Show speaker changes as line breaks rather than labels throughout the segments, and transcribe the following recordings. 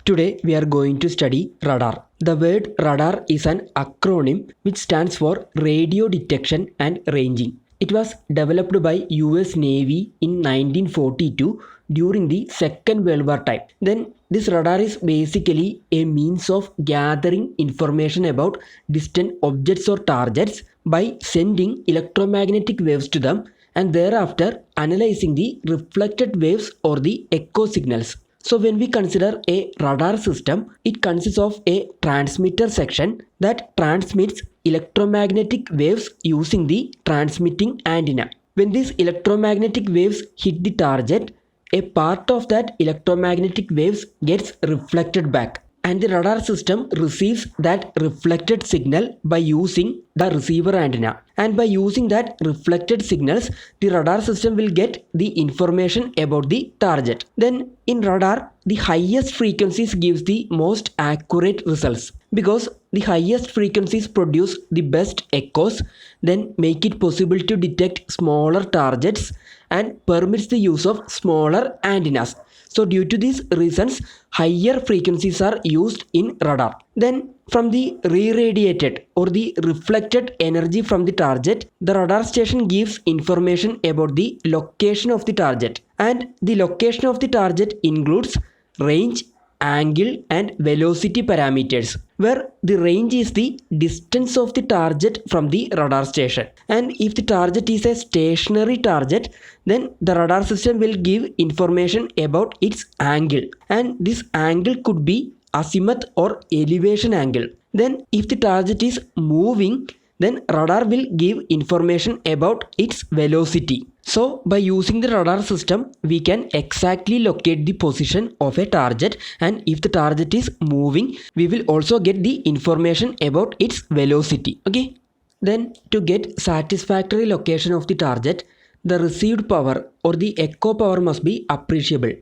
Today we are going to study radar. The word radar is an acronym which stands for Radio Detection and Ranging. It was developed by US Navy in 1942 during the Second World War time. Then this radar is basically a means of gathering information about distant objects or targets by sending electromagnetic waves to them and thereafter analyzing the reflected waves or the echo signals. So when we consider a radar system, it consists of a transmitter section that transmits electromagnetic waves using the transmitting antenna. When these electromagnetic waves hit the target, a part of that electromagnetic waves gets reflected back, and the radar system receives that reflected signal by using the receiver antenna. And by using that reflected signals, the radar system will get the information about the target. Then in radar, the highest frequencies gives the most accurate results because the highest frequencies produce the best echoes, then make it possible to detect smaller targets and permits the use of smaller antennas. So due to these reasons, higher frequencies are used in radar. Then from the re-radiated or the reflected energy from the target, the radar station gives information about the location of the target. And the location of the target includes range, angle and velocity parameters, where the range is the distance of the target from the radar station. And if the target is a stationary target, then the radar system will give information about its angle, and this angle could be azimuth or elevation angle. Then if the target is moving, then radar will give information about its velocity. So by using the radar system, we can exactly locate the position of a target, and if the target is moving, we will also get the information about its velocity. Okay. Then to get satisfactory location of the target, the received power or the echo power must be appreciable.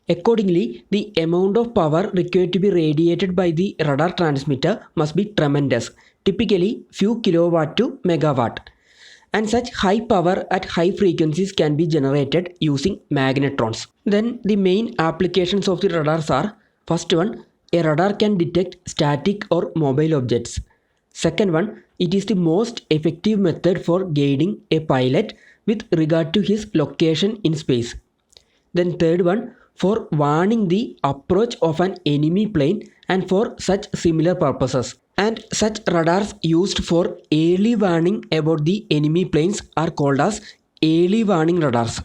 Accordingly, the amount of power required to be radiated by the radar transmitter must be tremendous, typically few kilowatt to megawatt. And such high power at high frequencies can be generated using magnetrons. Then the main applications of the radars are: first one, a radar can detect static or mobile objects. Second one, it is the most effective method for guiding a pilot with regard to his location in space. Then third one, for warning the approach of an enemy plane and for such similar purposes. And such radars used for early warning about the enemy planes are called as early warning radars.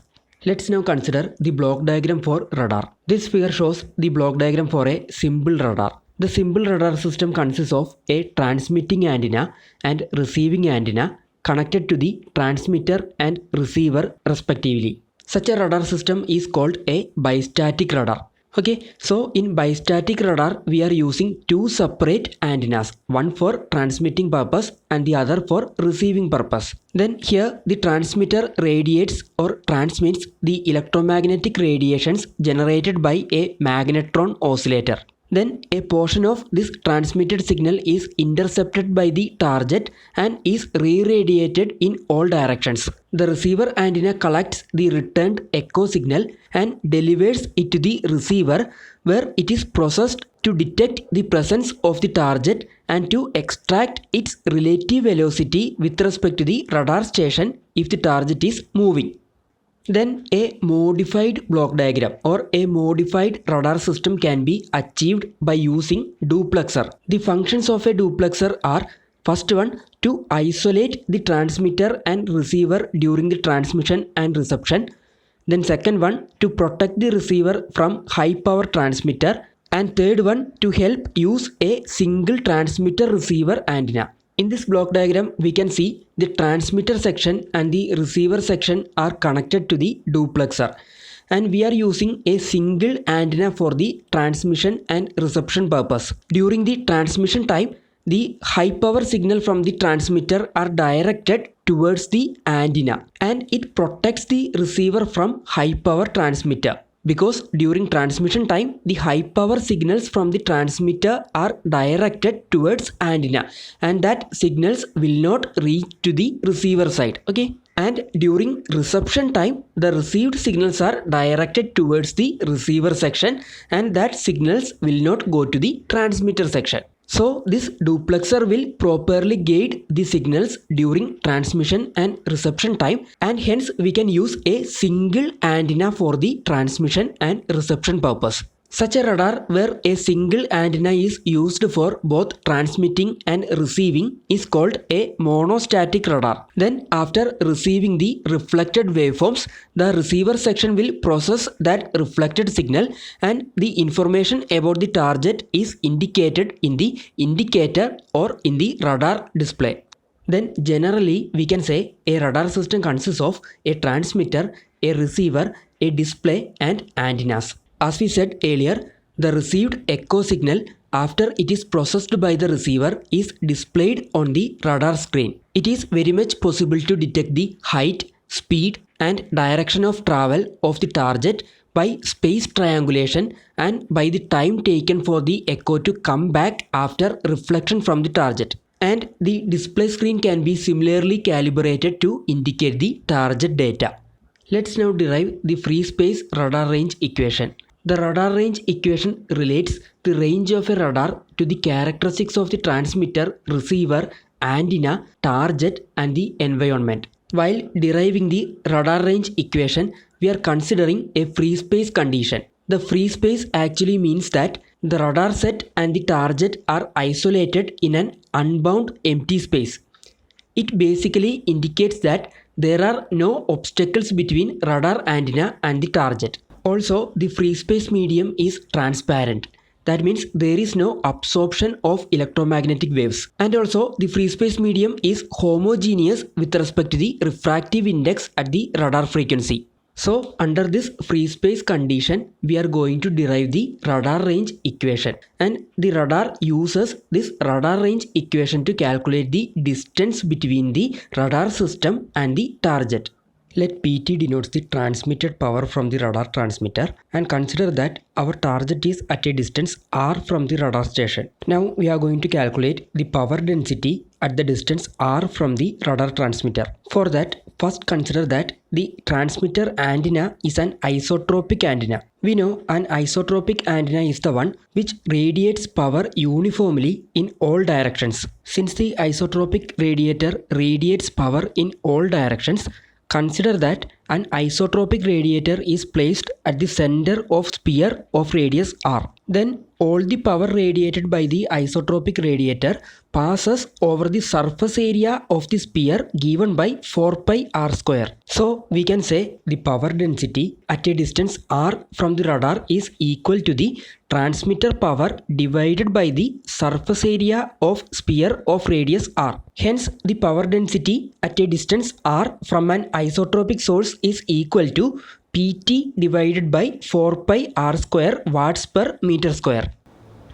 Let's now consider the block diagram for radar. This figure shows the block diagram for a simple radar. The simple radar system consists of a transmitting antenna and receiving antenna connected to the transmitter and receiver respectively. Such a radar system is called a bistatic radar. Okay, so in bistatic radar, we are using two separate antennas, one for transmitting purpose and the other for receiving purpose. Then here the transmitter radiates or transmits the electromagnetic radiations generated by a magnetron oscillator. Then a portion of this transmitted signal is intercepted by the target and is re-radiated in all directions. The receiver antenna collects the returned echo signal and delivers it to the receiver, where it is processed to detect the presence of the target and to extract its relative velocity with respect to the radar station if the target is moving. Then a modified block diagram or a modified radar system can be achieved by using duplexer. The functions of a duplexer are: first one, to isolate the transmitter and receiver during the transmission and reception. Then second one, to protect the receiver from high power transmitter. And third one, to help use a single transmitter receiver antenna. In this block diagram, we can see the transmitter section and the receiver section are connected to the duplexer. And we are using a single antenna for the transmission and reception purpose. During the transmission time, the high power signal from the transmitter are directed towards the antenna, and it protects the receiver from high power transmitter. Because during transmission time, the high power signals from the transmitter are directed towards antenna, and that signals will not reach to the receiver side. Okay. And during reception time, the received signals are directed towards the receiver section, and that signals will not go to the transmitter section. So this duplexer will properly guide the signals during transmission and reception time, and hence we can use a single antenna for the transmission and reception purpose. Such a radar where a single antenna is used for both transmitting and receiving is called a monostatic radar. Then after receiving the reflected waveforms, the receiver section will process that reflected signal, and the information about the target is indicated in the indicator or in the radar display. Then generally we can say a radar system consists of a transmitter, a receiver, a display and antennas. As we said earlier, the received echo signal after it is processed by the receiver is displayed on the radar screen. It is very much possible to detect the height, speed and direction of travel of the target by space triangulation and by the time taken for the echo to come back after reflection from the target. And the display screen can be similarly calibrated to indicate the target data. Let's now derive the free space radar range equation. The radar range equation relates the range of a radar to the characteristics of the transmitter, receiver, antenna, target and the environment. While deriving the radar range equation, we are considering a free space condition. The free space actually means that the radar set and the target are isolated in an unbound empty space. It basically indicates that there are no obstacles between radar antenna and the target. Also, the free space medium is transparent. That means there is no absorption of electromagnetic waves. And also the free space medium is homogeneous with respect to the refractive index at the radar frequency. So under this free space condition, we are going to derive the radar range equation. And the radar uses this radar range equation to calculate the distance between the radar system and the target. Let PT denotes the transmitted power from the radar transmitter, and consider that our target is at a distance r from the radar station. Now we are going to calculate the power density at the distance r from the radar transmitter. For that, first consider that the transmitter antenna is an isotropic antenna. We know an isotropic antenna is the one which radiates power uniformly in all directions. Since the isotropic radiator radiates power in all directions, consider that an isotropic radiator is placed at the center of sphere of radius r. Then all the power radiated by the isotropic radiator passes over the surface area of the sphere given by 4 pi r square. So we can say the power density at a distance r from the radar is equal to the transmitter power divided by the surface area of sphere of radius r. Hence the power density at a distance r from an isotropic source is equal to Pt divided by 4 pi r square watts per meter square.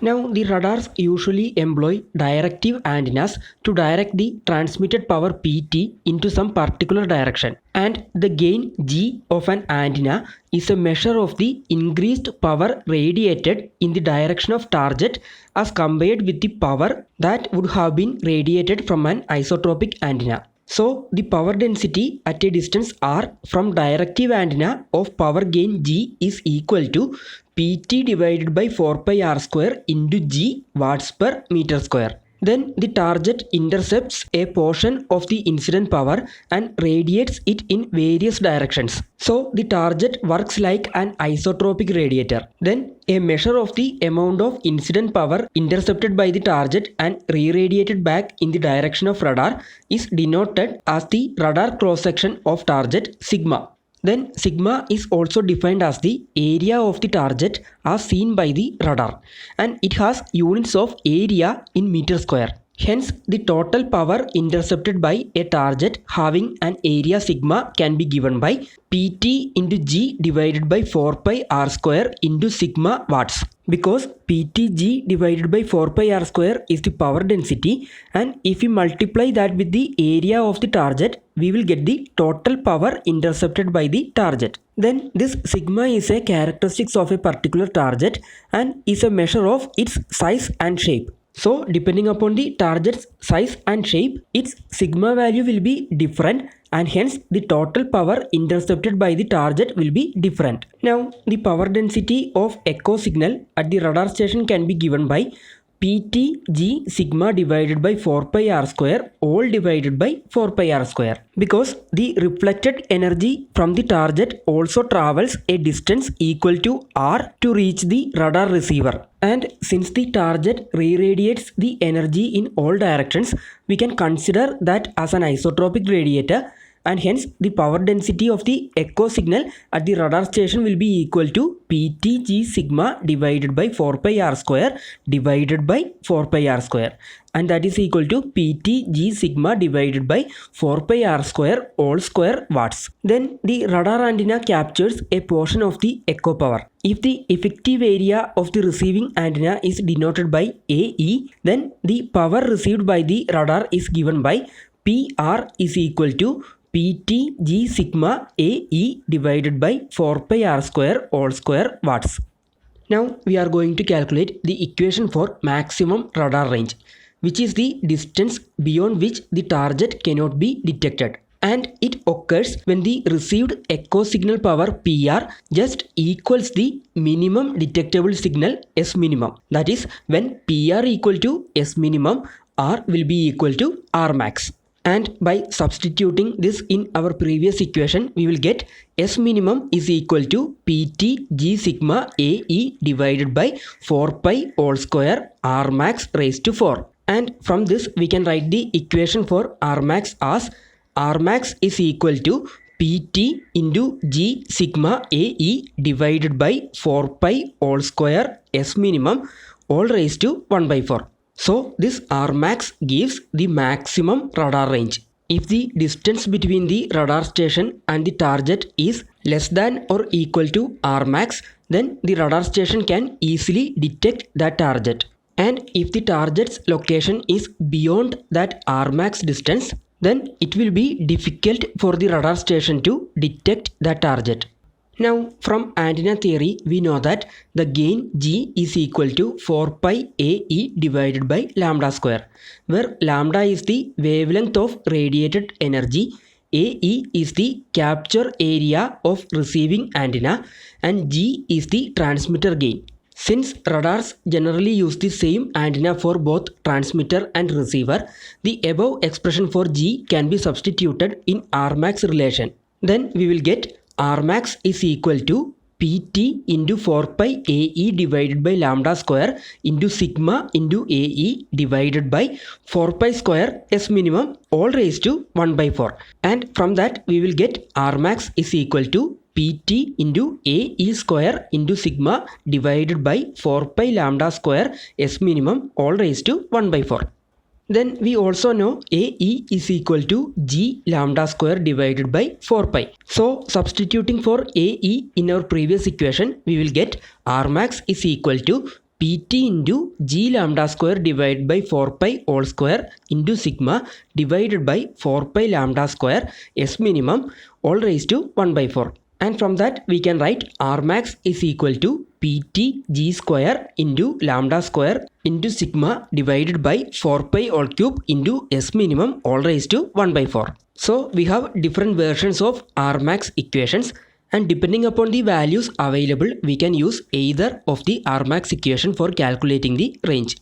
Now the radars usually employ directive antennas to direct the transmitted power Pt into some particular direction, and the gain G of an antenna is a measure of the increased power radiated in the direction of target as compared with the power that would have been radiated from an isotropic antenna. So the power density at a distance r from directive antenna of power gain G is equal to Pt divided by 4 pi r square into G watts per meter square. Then the target intercepts a portion of the incident power and radiates it in various directions. So the target works like an isotropic radiator. Then a measure of the amount of incident power intercepted by the target and re-radiated back in the direction of radar is denoted as the radar cross-section of target sigma. Then sigma is also defined as the area of the target as seen by the radar, and it has units of area in meter square. Hence, the total power intercepted by a target having an area sigma can be given by Pt into G divided by 4 pi r square into sigma watts. Because Ptg divided by 4 pi r square is the power density, and if we multiply that with the area of the target, we will get the total power intercepted by the target. Then this sigma is a characteristics of a particular target and is a measure of its size and shape. So depending upon the target's size and shape, its sigma value will be different, and hence the total power intercepted by the target will be different. Now the power density of echo signal at the radar station can be given by Pt sigma divided by 4 pi r square all divided by 4 pi r square, because the reflected energy from the target also travels a distance equal to r to reach the radar receiver. And since the target re-radiates the energy in all directions, we can consider that as an isotropic radiator, and hence the power density of the echo signal at the radar station will be equal to Ptg sigma divided by 4 pi r square divided by 4 pi r square, and that is equal to Ptg sigma divided by 4 pi r square all square watts. Then the radar antenna captures a portion of the echo power. If the effective area of the receiving antenna is denoted by AE, then the power received by the radar is given by PR is equal to Ptg sigma AE divided by 4 pi r square all square watts. Now we are going to calculate the equation for maximum radar range, which is the distance beyond which the target cannot be detected. And it occurs when the received echo signal power PR just equals the minimum detectable signal S minimum. That is, when PR equal to S minimum, R will be equal to R max. And by substituting this in our previous equation, we will get S minimum is equal to Pt g sigma AE divided by 4 pi all square R max raised to 4. And from this we can write the equation for R max as R max is equal to Pt into g sigma AE divided by 4 pi all square S minimum all raised to 1 by 4. So this R max gives the maximum radar range. If the distance between the radar station and the target is less than or equal to R max, then the radar station can easily detect that target. And if the target's location is beyond that R max distance, then it will be difficult for the radar station to detect that target. Now from antenna theory, we know that the gain G is equal to 4 pi AE divided by lambda square, where lambda is the wavelength of radiated energy, AE is the capture area of receiving antenna, and G is the transmitter gain. Since radars generally use the same antenna for both transmitter and receiver, the above expression for G can be substituted in R max relation. Then we will get R max is equal to Pt into 4 pi AE divided by lambda square into sigma into AE divided by 4 pi square S minimum all raised to 1 by 4. And from that we will get R max is equal to Pt into AE square into sigma divided by 4 pi lambda square S minimum all raised to 1 by 4. Then we also know AE is equal to G lambda square divided by 4 pi. So substituting for AE in our previous equation, we will get R max is equal to Pt into G lambda square divided by 4 pi all square into sigma divided by 4 pi lambda square S minimum all raised to 1 by 4. And from that we can write R max is equal to Pt g square into lambda square into sigma divided by 4 pi all cube into S minimum all raised to 1 by 4. So we have different versions of R max equations, and depending upon the values available, we can use either of the R max equation for calculating the range.